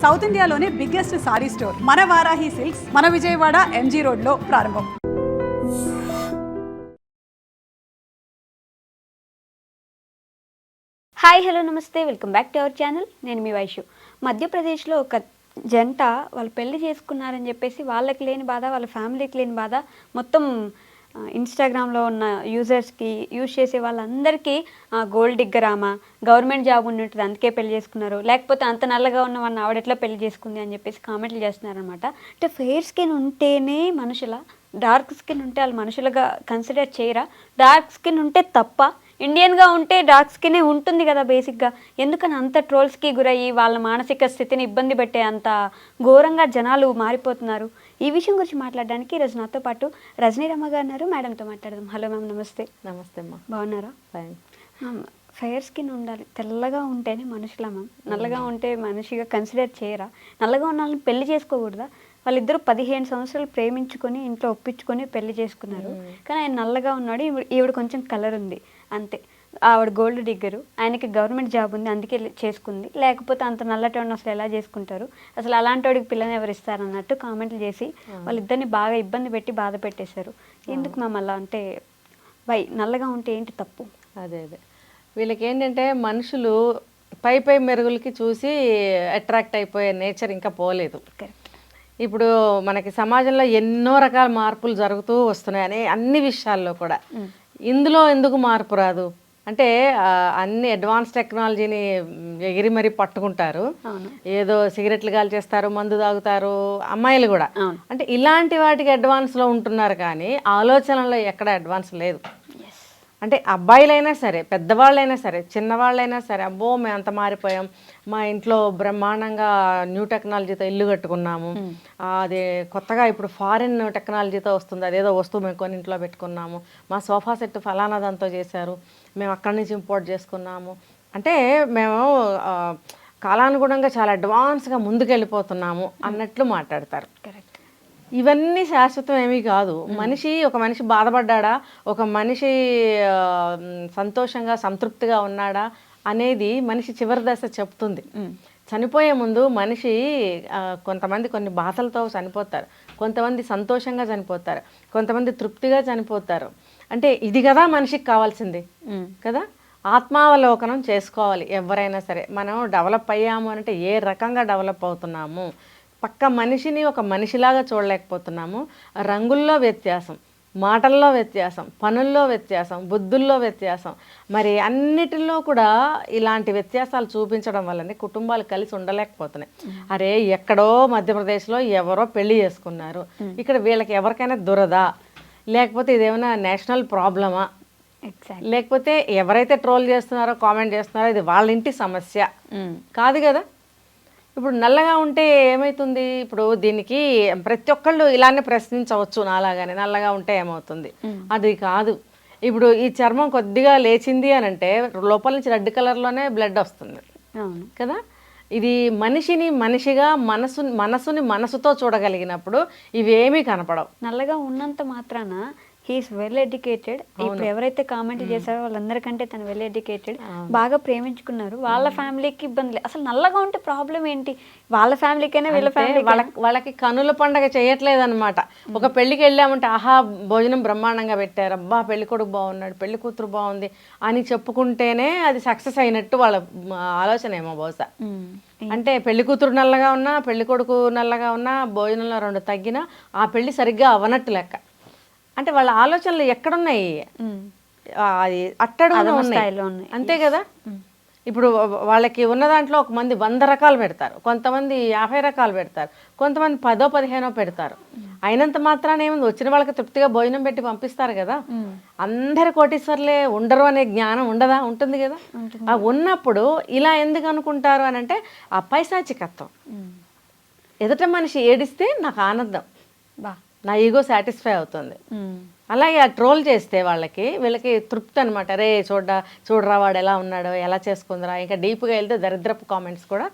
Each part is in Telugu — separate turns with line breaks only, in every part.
సౌత్ ఇండియాలోనే బిగ్గెస్ట్ సారీ స్టోర్ మన వారాహి సిల్క్స్ మన విజయవాడ ఎంజీ రోడ్లో ప్రారంభం.
హాయ్ హలో నమస్తే, welcome back to our channel. నేను మీ వైషు. మధ్యప్రదేశ్లో ఒక జంట వాళ్ళు పెళ్లి చేసుకున్నారని చెప్పేసి వాళ్ళకి లేని బాధ, వాళ్ళ ఫ్యామిలీకి లేని బాధ మొత్తం ఇన్స్టాగ్రామ్లో ఉన్న యూజర్స్కి, యూజ్ చేసే వాళ్ళందరికీ గోల్డ్ డిగ్గర్ ఆమె, గవర్నమెంట్ జాబ్ ఉన్నట్టు అందుకే పెళ్లి చేసుకున్నారు, లేకపోతే అంత నల్లగా ఉన్న వాళ్ళని ఆవిడెట్లా పెళ్లి చేసుకుంది అని చెప్పేసి కామెంట్లు చేస్తున్నారనమాట. అంటే ఫెయిర్ స్కిన్ ఉంటేనే మనుషుల, డార్క్ స్కిన్ ఉంటే వాళ్ళు మనుషులుగా కన్సిడర్ చేయరా? డార్క్ స్కిన్ ఉంటే తప్ప? ఇండియన్గా ఉంటే డార్క్ స్కినే ఉంటుంది కదా బేసిక్గా. ఎందుకని అంత ట్రోల్స్కి గురయ్యి వాళ్ళ మానసిక స్థితిని ఇబ్బంది పెట్టే అంత ఘోరంగా జనాలు మారిపోతున్నారు? ఈ విషయం గురించి మాట్లాడడానికి ఈరోజు నాతో పాటు రజనీ రమ్మ గారు ఉన్నారు. మేడంతో మాట్లాడదాం. హలో మ్యామ్, నమస్తే.
నమస్తే అమ్మా.
బాగున్నారా?
ఫైన్.
ఫెయిర్ స్కిన్ ఉండాలి, తెల్లగా ఉంటేనే మనుషుల మ్యామ్. నల్లగా ఉంటే మనిషిగా కన్సిడర్ చేయరా? నల్లగా ఉన్న వాళ్ళని పెళ్లి చేసుకోకూడదా? వాళ్ళిద్దరూ 15 సంవత్సరాలు ప్రేమించుకొని ఇంట్లో ఒప్పించుకొని పెళ్లి చేసుకున్నారు. కానీ ఆయన నల్లగా ఉన్నాడు, ఈవిడ కొంచెం కలర్ ఉంది అంతే. ఆవిడ గోల్డ్ డిగ్గరు, ఆయనకి గవర్నమెంట్ జాబ్ ఉంది అందుకే చేసుకుంది. లేకపోతే అంత నల్లటోడిని అసలు ఎలా చేసుకుంటారు, అసలు అలాంటి వాడికి పిల్లని ఎవరు ఇస్తారన్నట్టు కామెంట్లు చేసి వాళ్ళిద్దరిని బాగా ఇబ్బంది పెట్టి బాధ పెట్టేశారు. ఎందుకు మ్యామ్ అలా? అంటే వై నల్లగా ఉంటే ఏంటి తప్పు?
అదే వీళ్ళకి ఏంటంటే మనుషులు పై పై మెరుగులకి చూసి అట్రాక్ట్ అయిపోయే నేచర్ ఇంకా పోలేదు.
కరెక్ట్.
ఇప్పుడు మనకి సమాజంలో ఎన్నో రకాల మార్పులు జరుగుతూ వస్తున్నాయని అన్ని విషయాల్లో కూడా. ఇందులో ఎందుకు మార్పు రాదు అంటే అన్ని అడ్వాన్స్ టెక్నాలజీని ఎగిరి మరీ పట్టుకుంటారు. ఏదో సిగరెట్లు కాల్చేస్తారు, మందు తాగుతారు అమ్మాయిలు కూడా. అంటే ఇలాంటి వాటికి అడ్వాన్స్లో ఉంటున్నారు కానీ ఆలోచనలో ఎక్కడ అడ్వాన్స్ లేదు. అంటే అబ్బాయిలైనా సరే, పెద్దవాళ్ళైనా సరే, చిన్నవాళ్ళైనా సరే, అబ్బో మేము అంత మారిపోయాం, మా ఇంట్లో బ్రహ్మాండంగా న్యూ టెక్నాలజీతో ఇల్లు కట్టుకున్నాము, అది కొత్తగా ఇప్పుడు ఫారిన్ టెక్నాలజీతో వస్తుంది, అదేదో వస్తువు మేము కొని ఇంట్లో పెట్టుకున్నాము, మా సోఫా సెట్ ఫలానా దాంతో చేశారు, మేము అక్కడి నుంచి ఇంపోర్ట్ చేసుకున్నాము. అంటే మేము కాలానుగుణంగా చాలా అడ్వాన్స్గా ముందుకెళ్ళిపోతున్నాము అన్నట్లు మాట్లాడతారు.
కరెక్ట్.
ఇవన్నీ శాశ్వతం ఏమీ కాదు. ఒక మనిషి బాధపడ్డా, ఒక మనిషి సంతోషంగా సంతృప్తిగా ఉన్నాడా అనేది మనిషి చివరి దశ చెప్తుంది. చనిపోయే ముందు మనిషి కొంతమంది కొన్ని బాధలతో చనిపోతారు, కొంతమంది సంతోషంగా చనిపోతారు, కొంతమంది తృప్తిగా చనిపోతారు. అంటే ఇది కదా మనిషికి కావాల్సింది కదా. ఆత్మావలోకనం చేసుకోవాలి ఎవరైనా సరే. మనం డెవలప్ అయ్యాము అంటే ఏ రకంగా డెవలప్ అవుతున్నాము, పక్క మనిషిని ఒక మనిషిలాగా చూడలేకపోతున్నాము. రంగుల్లో వ్యత్యాసం, మాటల్లో వ్యత్యాసం, పనుల్లో వ్యత్యాసం, బుద్ధుల్లో వ్యత్యాసం, మరి అన్నిటిలో కూడా ఇలాంటి వ్యత్యాసాలు చూపించడం వల్లనే కుటుంబాలు కలిసి ఉండలేకపోతున్నాయి. అరే ఎక్కడో మధ్యప్రదేశ్లో ఎవరో పెళ్లి చేసుకున్నారు, ఇక్కడ వీళ్ళకి ఎవరికైనా దురదా, లేకపోతే ఇదేమైనా నేషనల్ ప్రాబ్లమా, లేకపోతే ఎవరైతే ట్రోల్ చేస్తున్నారో కామెంట్ చేస్తున్నారో ఇది వాళ్ళ ఇంటి సమస్య కాదు కదా. ఇప్పుడు నల్లగా ఉంటే ఏమవుతుంది? ఇప్పుడు దీనికి ప్రతి ఒక్కళ్ళు ఇలానే ప్రశ్నించవచ్చు నాలాగానే, నల్లగా ఉంటే ఏమవుతుంది? అది కాదు. ఇప్పుడు ఈ చర్మం కొద్దిగా లేచింది అని అంటే లోపల నుంచి రెడ్ కలర్లోనే బ్లడ్ వస్తుంది కదా. ఇది మనిషిని మనిషిగా, మనసుని మనసుతో చూడగలిగినప్పుడు ఇవేమీ కనపడవు.
నల్లగా ఉన్నంత మాత్రాన హీఈస్ వెల్ ఎడ్యుకేటెడ్. ఇప్పుడు ఎవరైతే కామెంట్ చేశారో వాళ్ళందరికంటే తను వెల్ ఎడ్యుకేటెడ్, బాగా ప్రేమించుకున్నారు, వాళ్ళ ఫ్యామిలీకి ఇబ్బంది లేదు. అసలు నల్లగా ఉంటే ప్రాబ్లం ఏంటి? వాళ్ళ ఫ్యామిలీకైనా వీళ్ళ ఫ్యామిలీ
వాళ్ళకి కనుల పండగ చేయట్లేదు అనమాట. ఒక పెళ్లికి వెళ్ళామంటే ఆహా భోజనం బ్రహ్మాండంగా పెట్టారు, అబ్బా పెళ్లి కొడుకు బాగున్నాడు, పెళ్లి కూతురు బాగుంది అని చెప్పుకుంటేనే అది సక్సెస్ అయినట్టు వాళ్ళ ఆలోచన ఏమో బహుశా. అంటే పెళ్లి కూతురు నల్లగా ఉన్నా, పెళ్లి కొడుకు నల్లగా ఉన్నా, భోజనంలో 2 తగ్గినా ఆ పెళ్లి సరిగ్గా అవనట్టు లెక్క. అంటే వాళ్ళ ఆలోచనలు ఎక్కడున్నాయి? అది అట్టడుగులో ఉన్నాయి, అంతే కదా. ఇప్పుడు వాళ్ళకి ఉన్న దాంట్లో ఒక మంది 100 రకాలు పెడతారు, కొంతమంది 50 రకాలు పెడతారు, కొంతమంది 10-15 పెడతారు. అయినంత మాత్రాన ఏముంది, వచ్చిన వాళ్ళకి తృప్తిగా భోజనం పెట్టి పంపిస్తారు కదా. అందరు కోటీశ్వర్లే ఉండరు అనే జ్ఞానం ఉండదా? ఉంటుంది కదా. ఉన్నప్పుడు ఇలా ఎందుకు అనుకుంటారు అని అంటే ఆ పైశాచికత్వం. ఎదుట మనిషి ఏడిస్తే నాకు ఆనందం, నా ఈగో సాటిస్ఫై అవుతుంది. అలాగే ఆ ట్రోల్ చేస్తే వీళ్ళకి తృప్తి అనమాట. రే చూడరా వాడు ఎలా ఉన్నాడో, ఎలా చేసుకుందరా. ఇంకా డీప్గా వెళ్తే దరిద్రపు కామెంట్స్ కూడా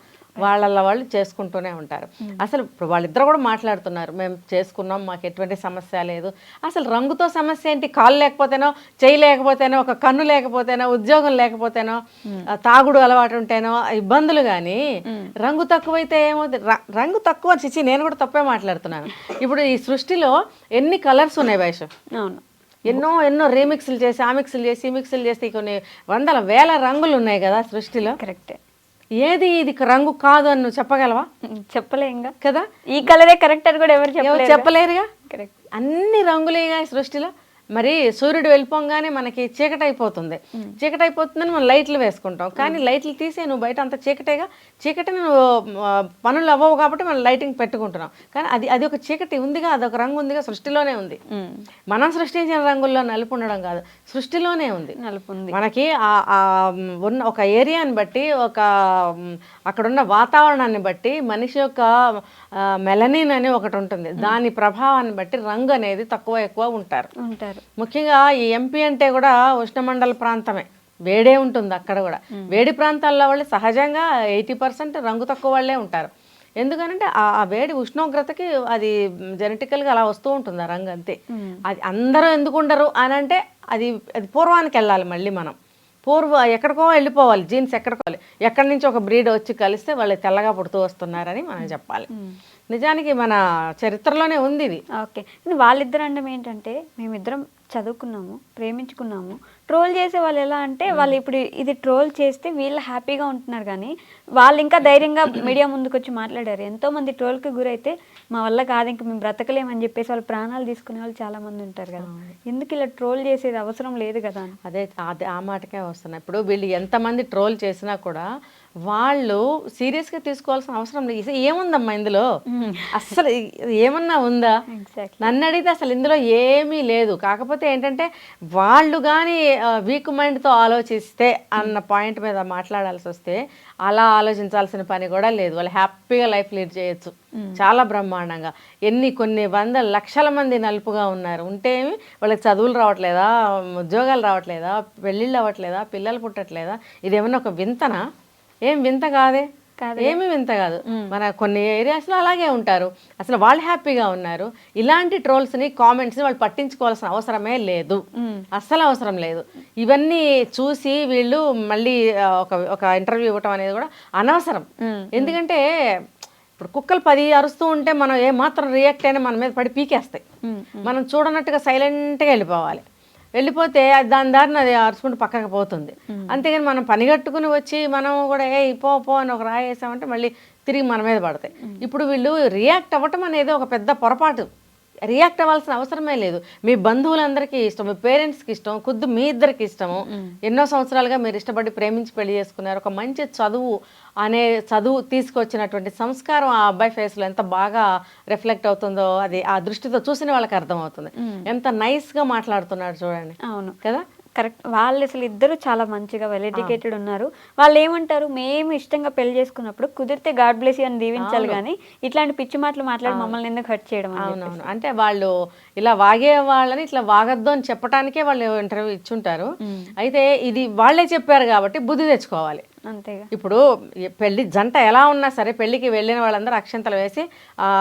వాళ్ళు చేసుకుంటూనే ఉంటారు. అసలు ఇప్పుడు వాళ్ళిద్దరు కూడా మాట్లాడుతున్నారు, మేము చేసుకున్నాం, మాకు ఎటువంటి సమస్య లేదు. అసలు రంగుతో సమస్య ఏంటి? కాళ్ళు లేకపోతేనో, చెయ్యి లేకపోతేనో, ఒక కన్ను లేకపోతేనో, ఉద్యోగం లేకపోతేనో, తాగుడు అలవాటు ఉంటేనో ఇబ్బందులు. కానీ రంగు తక్కువైతే ఏమవుతుంది? రంగు తక్కువ చిచి, నేను కూడా తప్పే మాట్లాడుతున్నాను. ఇప్పుడు ఈ సృష్టిలో ఎన్ని కలర్స్ ఉన్నాయి వైషు?
అవును,
ఎన్నో రీమిక్స్లు చేసి, ఆ మిక్స్లు చేసి, ఈ మిక్స్లు చేసి కొన్ని వందల వేల రంగులు ఉన్నాయి కదా సృష్టిలో.
కరెక్టే.
ఏది ఇది రంగు కాదు అని నువ్వు చెప్పగలవా?
చెప్పలేంగా
కదా.
ఈ కలరే కరెక్ట్ అని కూడా ఎవరు
చెప్పలేరుగా.
కరెక్ట్.
అన్ని రంగులేగా సృష్టిలో. మరి సూర్యుడు వెళ్ళిపోగానే మనకి చీకటి అయిపోతుంది. చీకటి అయిపోతుందని మనం లైట్లు వేసుకుంటాం. కానీ లైట్లు తీసే నువ్వు బయట అంత చీకటేగా. చీకటిని నువ్వు పనులు అవ్వవు కాబట్టి మనం లైటింగ్ పెట్టుకుంటున్నాం. కానీ అది ఒక చీకటి ఉందిగా, అదొక రంగు ఉందిగా, సృష్టిలోనే ఉంది. మనం సృష్టించిన రంగుల్లో నలుపు ఉండడం కాదు, సృష్టిలోనే ఉంది
నలుపు ఉంది.
మనకి ఉన్న ఒక ఏరియాని బట్టి, అక్కడున్న వాతావరణాన్ని బట్టి మనిషి యొక్క మెలనిన్ అని ఒకటి ఉంటుంది. దాని ప్రభావాన్ని బట్టి రంగు అనేది తక్కువ ఎక్కువ ఉంటారు. ముఖ్యంగా ఈ ఎంపీ అంటే కూడా ఉష్ణమండల ప్రాంతమే, వేడే ఉంటుంది అక్కడ కూడా. వేడి ప్రాంతాల్లో వాళ్ళు సహజంగా 80% రంగు తక్కువ వాళ్ళే ఉంటారు. ఎందుకనంటే ఆ వేడి ఉష్ణోగ్రతకి అది జెనెటికల్గా అలా వస్తూ ఉంటుంది ఆ రంగు, అంతే. అది అందరూ ఎందుకు ఉండరు అని అంటే అది పూర్వానికి వెళ్ళాలి. మళ్ళీ మనం ఎక్కడికో వెళ్ళిపోవాలి, జీన్స్ ఎక్కడి నుంచి ఒక బ్రీడ్ వచ్చి కలిస్తే వాళ్ళు తెల్లగా పుడుతూ వస్తున్నారని మనం చెప్పాలి. నిజానికి మన చరిత్రలోనే ఉంది ఇది.
ఓకే, వాళ్ళిద్దరు అనడం ఏంటంటే, మేమిద్దరం చదువుకున్నాము, ప్రేమించుకున్నాము. ట్రోల్ చేసే వాళ్ళు ఎలా అంటే, వాళ్ళు ఇప్పుడు ఇది ట్రోల్ చేస్తే వీళ్ళు హ్యాపీగా ఉంటున్నారు, కానీ వాళ్ళు ఇంకా ధైర్యంగా మీడియా ముందుకు వచ్చి మాట్లాడారు. ఎంతోమంది ట్రోల్కి గురైతే మా వల్ల కాదు, ఇంకా మేము బ్రతకలేమని చెప్పేసి వాళ్ళు ప్రాణాలు తీసుకునే వాళ్ళు చాలా మంది ఉంటారు కదా. ఎందుకు ఇలా ట్రోల్ చేసేది అవసరం లేదు కదా. అదే
ఆ మాటకే వస్తున్నాయి. ఇప్పుడు వీళ్ళు ఎంతమంది ట్రోల్ చేసినా కూడా వాళ్ళు సీరియస్గా తీసుకోవాల్సిన అవసరం లేదు. ఏముందమ్మా ఇందులో? అస్సలు ఏమన్నా ఉందా? నన్ను అడిగితే అసలు ఇందులో ఏమీ లేదు. కాకపోతే ఏంటంటే వాళ్ళు కానీ వీక్ మైండ్తో ఆలోచిస్తే అన్న పాయింట్ మీద మాట్లాడాల్సి వస్తే అలా ఆలోచించాల్సిన పని కూడా లేదు. వాళ్ళు హ్యాపీగా లైఫ్ లీడ్ చేయొచ్చు చాలా బ్రహ్మాండంగా. కొన్ని వందల లక్షల మంది నలుపుగా ఉన్నారు. ఉంటేమి వాళ్ళకి చదువులు రావట్లేదా, ఉద్యోగాలు రావట్లేదా, పెళ్ళిళ్ళు అవ్వట్లేదా, పిల్లలు పుట్టట్లేదా? ఇదేమన్నా ఒక వింతనా? ఏం వింత కాదే, ఏమీ వింత కాదు. మన కొన్ని ఏరియాస్లో అలాగే ఉంటారు. అసలు వాళ్ళు హ్యాపీగా ఉన్నారు. ఇలాంటి ట్రోల్స్ని, కామెంట్స్ని వాళ్ళు పట్టించుకోవాల్సిన అవసరమే లేదు, అస్సలు అవసరం లేదు. ఇవన్నీ చూసి వీళ్ళు మళ్ళీ ఒక ఇంటర్వ్యూ ఇవ్వటం అనేది కూడా అనవసరం. ఎందుకంటే ఇప్పుడు కుక్కలు 10 అరుస్తూ ఉంటే మనం ఏమాత్రం రియాక్ట్ అయినా మన మీద పడి పీకేస్తాయి. మనం చూడనట్టుగా సైలెంట్గా వెళ్ళిపోతే దాని దారిని అది అరుచుకుంటూ పక్కకు పోతుంది. అంతేగాని మనం పనిగట్టుకుని వచ్చి మనం కూడా పో అని ఒక రాయి వేసామంటే మళ్ళీ తిరిగి మన మీద పడతాయి. ఇప్పుడు వీళ్ళు రియాక్ట్ అవ్వటం అనేది ఒక పెద్ద పొరపాటు. రియాక్ట్ అవ్వాల్సిన అవసరమే లేదు. మీ బంధువులందరికీ ఇష్టం, మీ పేరెంట్స్కి ఇష్టం, ఖుద్దు మీ ఇద్దరికి ఇష్టము. ఎన్నో సంవత్సరాలుగా మీరు ఇష్టపడి ప్రేమించి పెళ్లి చేసుకున్నారు. ఒక మంచి చదువు తీసుకొచ్చినటువంటి సంస్కారం ఆ అబ్బాయి ఫేస్లో ఎంత బాగా రిఫ్లెక్ట్ అవుతుందో అది ఆ దృష్టితో చూసిన వాళ్ళకి అర్థమవుతుంది. ఎంత నైస్గా మాట్లాడుతున్నాడు చూడండి.
అవును
కదా,
కరెక్ట్. వాళ్ళు అసలు ఇద్దరు చాలా మంచిగా వెల్ ఎడ్యుకేటెడ్ ఉన్నారు. వాళ్ళు ఏమంటారు, మేము ఇష్టంగా పెళ్లి చేసుకున్నప్పుడు కుదిరితే గాడ్ బ్లెస్ యూ అని దీవించాలి, కానీ ఇట్లాంటి పిచ్చి మాటలు మాట్లాడి మమ్మల్ని ఎందుకు హర్ట్ చేయడం.
అవునవును, అంటే వాళ్ళు ఇలా వాగే వాళ్ళని ఇట్లా వాగద్దు అని చెప్పడానికే వాళ్ళు ఇంటర్వ్యూ ఇచ్చుంటారు. అయితే ఇది వాళ్ళే చెప్పారు కాబట్టి బుద్ధి తెచ్చుకోవాలి.
అంతేగా.
ఇప్పుడు పెళ్లి జంట ఎలా ఉన్నా సరే పెళ్లికి వెళ్ళిన వాళ్ళందరూ అక్షంతలు వేసి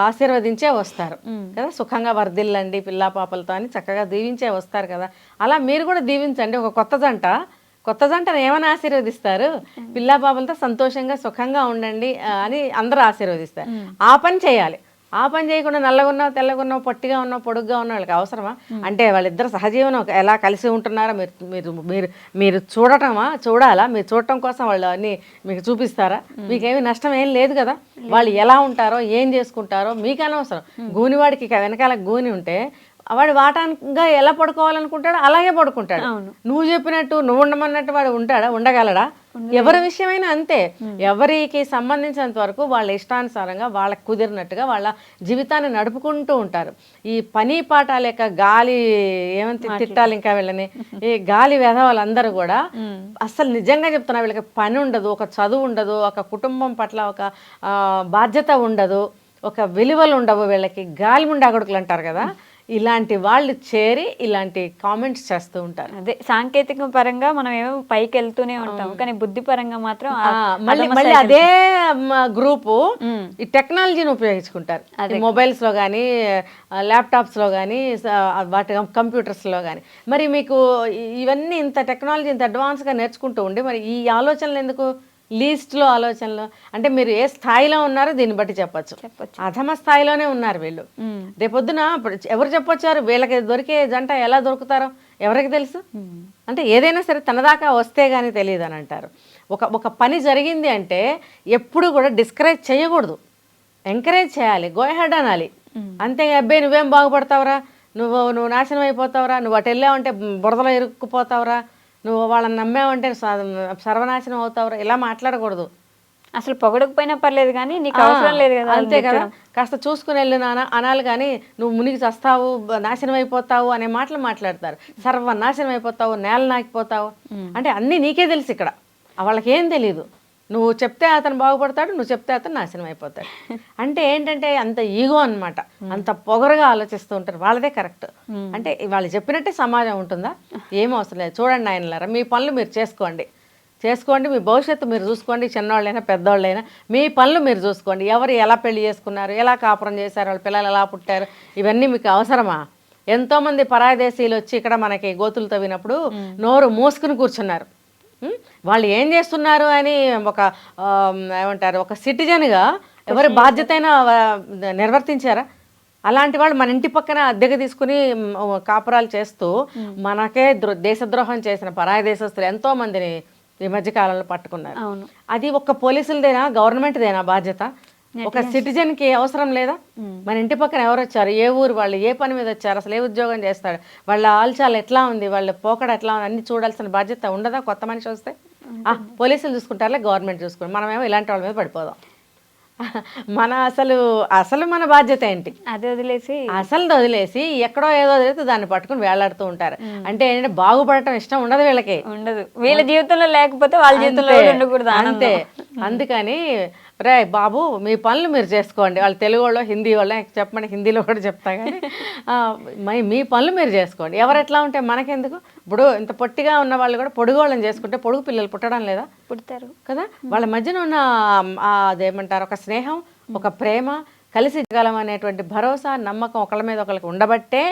ఆశీర్వదించే వస్తారు కదా. సుఖంగా వర్ధిల్లండి పిల్లా పాపలతో అని చక్కగా దీవించే వస్తారు కదా. అలా మీరు కూడా దీవించండి. ఒక కొత్త జంటను ఏమైనా ఆశీర్వదిస్తారు, పిల్లా పాపలతో సంతోషంగా సుఖంగా ఉండండి అని అందరూ ఆశీర్వదిస్తారు. ఆ పని చేయాలి. ఆ పని చేయకుండా నల్లగున్నావు, తెల్లగున్నావు, పొట్టిగా ఉన్నావు, పొడుగ్గా ఉన్న వాళ్ళకి అవసరమా? అంటే వాళ్ళిద్దరు సహజీవనం ఎలా కలిసి ఉంటున్నారో మీరు చూడాలా? మీరు చూడటం కోసం వాళ్ళు అన్ని మీకు చూపిస్తారా? మీకేమీ నష్టం ఏం లేదు కదా. వాళ్ళు ఎలా ఉంటారో ఏం చేసుకుంటారో మీకు అనవసరం. గూనివాడికి వెనకాల గూని ఉంటే వాడు వాటాగా ఎలా పడుకోవాలనుకుంటాడో అలాగే పడుకుంటాడు. నువ్వు చెప్పినట్టు నువ్వు ఉండమన్నట్టు వాడు ఉండగలడా? ఎవరి విషయమైనా అంతే. ఎవరికి సంబంధించినంత వరకు వాళ్ళ ఇష్టానుసారంగా వాళ్ళకి కుదిరినట్టుగా వాళ్ళ జీవితాన్ని నడుపుకుంటూ ఉంటారు. ఈ పని పాట లేక గాలి ఏమంత తిట్టాలి ఇంకా వీళ్ళని, ఈ గాలి వెధవాళ్ళందరూ కూడా అసలు నిజంగా చెప్తున్నా, వీళ్ళకి పని ఉండదు, ఒక చదువు ఉండదు, ఒక కుటుంబం పట్ల ఒక బాధ్యత ఉండదు, ఒక విలువలు ఉండవు వీళ్ళకి. గాలి ముండాగొడుకులు అంటారు కదా. ఇలాంటి వాళ్ళు చేరి ఇలాంటి కామెంట్స్ చేస్తూ ఉంటారు.
అదే సాంకేతిక పరంగా మనం ఏమో పైకి వెళ్తూనే ఉంటాం, కానీ బుద్ధి పరంగా మాత్రం
మళ్ళీ అదే గ్రూపు ఈ టెక్నాలజీని ఉపయోగించుకుంటారు. మొబైల్స్ లో కానీ, ల్యాప్టాప్స్ లో కానీ, వాటి కంప్యూటర్స్ లో కానీ. మరి మీకు ఇవన్నీ ఇంత టెక్నాలజీ ఇంత అడ్వాన్స్ గా నేర్చుకుంటూ ఉండి మరి ఈ ఆలోచనలు ఎందుకు? లీస్ట్లో ఆలోచనలు అంటే మీరు ఏ స్థాయిలో ఉన్నారో దీన్ని బట్టి చెప్పచ్చు. అధమ స్థాయిలోనే ఉన్నారు వీళ్ళు. రేపొద్దున ఎవరు చెప్పొచ్చారు వీళ్ళకి దొరికే జంట ఎలా దొరుకుతారో ఎవరికి తెలుసు? అంటే ఏదైనా సరే తన దాకా వస్తే గానీ తెలియదు అని అంటారు. ఒక పని జరిగింది అంటే ఎప్పుడు కూడా డిస్కరేజ్ చేయకూడదు, ఎంకరేజ్ చేయాలి, గో హెడ్ అనాలి. అంతే అబ్బాయి నువ్వేం బాగుపడతావురా, నువ్వు నాశనం అయిపోతావురా, నువ్వు అటు వెళ్ళావంటే బురదలో ఇరుక్కుపోతావురా, నువ్వు వాళ్ళని నమ్మావంటే సర్వనాశనం అవుతావురా, ఇలా మాట్లాడకూడదు.
అసలు పొగడకపోయినా పర్లేదు కానీ నీకు అవసరం లేదు కదా,
అంతే కదా. కాస్త చూసుకుని వెళ్ళు నాన్న అనాలి కానీ నువ్వు మునిగి చస్తావు, నాశనం అయిపోతావు అనే మాటలు మాట్లాడతారు. సర్వనాశనం అయిపోతావు, నేల నాకిపోతావు అంటే అన్నీ నీకే తెలుసు. ఇక్కడ వాళ్ళకి ఏం తెలియదు. నువ్వు చెప్తే అతను బాగుపడతాడు, నువ్వు చెప్తే అతను నాశనం అయిపోతాడు. అంటే ఏంటంటే అంత ఈగో అన్నమాట, అంత పొగరుగా ఆలోచిస్తూ ఉంటారు. వాళ్ళదే కరెక్ట్. అంటే వాళ్ళు చెప్పినట్టే సమాజం ఉంటుందా? ఏం అవసరం లేదు. చూడండి ఆయనలారా, మీ పనులు మీరు చేసుకోండి, మీ భవిష్యత్తు మీరు చూసుకోండి. చిన్నవాళ్ళైనా పెద్దవాళ్ళైనా మీ పనులు మీరు చూసుకోండి. ఎవరు ఎలా పెళ్లి చేసుకున్నారు, ఎలా కాపురం చేశారు, వాళ్ళ పిల్లలు ఎలా పుట్టారు, ఇవన్నీ మీకు అవసరమా? ఎంతోమంది పరాయదేశీయులు వచ్చి ఇక్కడ మనకి గోతులు తవ్వినప్పుడు నోరు మూసుకుని కూర్చున్నారు. వాళ్ళు ఏం చేస్తున్నారు అని ఏమంటారు ఒక సిటిజన్గా ఎవరి బాధ్యతైనా నిర్వర్తించారా? అలాంటి వాళ్ళు మన ఇంటి పక్కన అద్దెకు తీసుకుని కాపురాలు చేస్తూ మనకే దేశద్రోహం చేసిన పరాయ దేశస్తులు ఎంతో మందిని ఈ మధ్య కాలంలో పట్టుకున్నారు. అది ఒక పోలీసులదేనా, గవర్నమెంట్దేనా బాధ్యత? ఒక సిటిజన్ కి అవసరం లేదా? మన ఇంటి పక్కన ఎవరు వచ్చారు, ఏ ఊరు వాళ్ళు, ఏ పని మీద వచ్చారు, అసలు ఏ ఉద్యోగం చేస్తాడు, వాళ్ళ ఆల్చాలు ఎట్లా ఉంది, వాళ్ళ పోకడ ఎట్లా ఉంది, అన్ని చూడాల్సిన బాధ్యత ఉండదా? కొత్త మనిషి వస్తే పోలీసులు చూసుకుంటారులే, గవర్నమెంట్ చూసుకుంటారు, మనమేమో ఇలాంటి వాళ్ళ మీద పడిపోదాం. అసలు మన బాధ్యత ఏంటి?
అది వదిలేసి
వదిలేసి ఎక్కడో ఏదో వదిలేసి దాన్ని పట్టుకుని వేలాడుతూ ఉంటారు. అంటే ఏంటంటే బాగుపడటం ఇష్టం ఉండదు వీళ్ళకి,
ఉండదు. వీళ్ళ జీవితంలో లేకపోతే వాళ్ళ జీవితంలో ఉండకూడదు.
అంతే. అందుకని రే బాబు మీ పనులు మీరు చేసుకోండి. వాళ్ళు తెలుగు వాళ్ళు, హిందీ వాళ్ళు చెప్పమని హిందీలో కూడా చెప్తా కానీ మీ పనులు మీరు చేసుకోండి. ఎవరు ఎట్లా ఉంటే మనకెందుకు? ఇప్పుడు ఇంత పొట్టిగా ఉన్న వాళ్ళు కూడా పొడుగు వాళ్ళని చేసుకుంటే పొడుగు పిల్లలు పుట్టడం లేదా?
పుడతారు కదా.
వాళ్ళ మధ్యన ఉన్న అదేమంటారు ఒక స్నేహం, ఒక ప్రేమ, కలిసి జగలం అనేటువంటి భరోసా, నమ్మకం ఒకళ్ళ మీద ఒకళ్ళకి ఉండబట్టే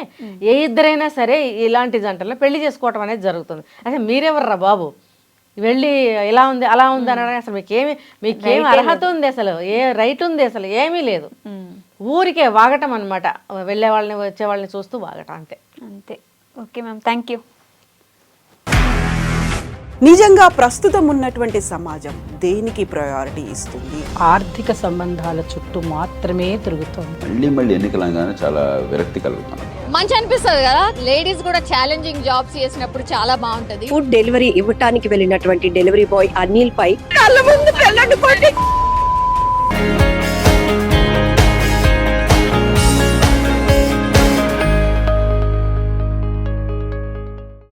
ఏ ఇద్దరైనా సరే ఇలాంటి జంటల్లో పెళ్లి చేసుకోవటం అనేది జరుగుతుంది. అసలు మీరెవర్రా బాబు వెళ్ళి ఇలా ఉంది అలా ఉంది అనడానికి అసలు మీకేమి అర్హత ఉంది? అసలు ఏ రైట్ ఉంది? అసలు ఏమీ లేదు. ఊరికే వాగటం అనమాట, వెళ్ళే వాళ్ళని వచ్చే వాళ్ళని చూస్తూ వాగటం, అంతే.
అంతే. Okay ma'am, thank you.
నిజంగా ప్రస్తుతం ఉన్నటువంటి సమాజం దేనికి ప్రయారిటీ ఇస్తుంది?
ఆర్థిక సంబంధాల చుట్టూ మాత్రమే తిరుగుతోంది.
మళ్ళీ ఎన్నికలంగానే చాలా విరక్తి కలుగుతాను.
మంచి అనిపిస్తుంది కదా, లేడీస్ కూడా ఛాలెంజింగ్ జాబ్స్ చేసినప్పుడు చాలా బాగుంటది.
ఫుడ్ డెలివరీ ఇవ్వటానికి వెళ్ళినటువంటి డెలివరీ బాయ్ అనిల్ పై కళ్ళ ముందు